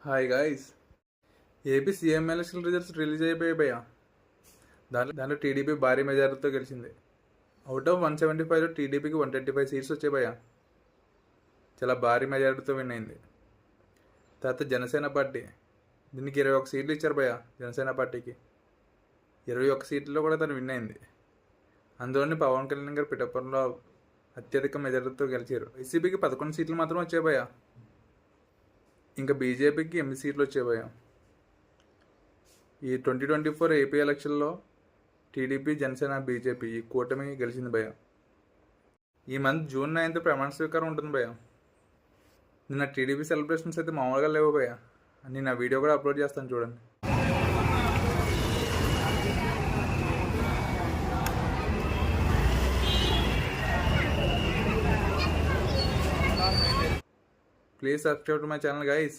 Hi guys. AP CM election results release అయిపోయాయి భయ్యా. దాంట్లో టీడీపీ భారీ మెజారిటీతో గెలిచింది. అవుట్ ఆఫ్ 175లో టీడీపీకి 135 సీట్స్ వచ్చాయి భయ్యా. చాలా భారీ మెజారిటీతో విన్ అయింది. తర్వాత జనసేన పార్టీ దీనికి 21 సీట్లు ఇచ్చారు భయ్యా. జనసేన పార్టీకి 21 సీట్లలో కూడా తను విన్ అయింది. అందులోని పవన్ కళ్యాణ్ గారు పిఠాపురంలో అత్యధిక మెజారిటీతో గెలిచారు. వైసీపీకి 11 సీట్లు మాత్రం వచ్చాయి భయ్యా. ఇంకా బీజేపీకి 8 సీట్లు వచ్చాయి భయ్యా. ఈ 2024 ఏపీ ఎలక్షన్లో టీడీపీ, జనసేన, బీజేపీ ఈ కూటమి గెలిచింది భయ్యా. ఈ మంత్ జూన్ 9th ప్రమాణ స్వీకారం ఉంటుంది భయ్యా. నిన్న టీడీపీ సెలబ్రేషన్స్ అయితే మామూలుగా లేవు భయ్యా. నేను ఆ వీడియో కూడా అప్లోడ్ చేస్తాను చూడండి. Please subscribe to my channel guys.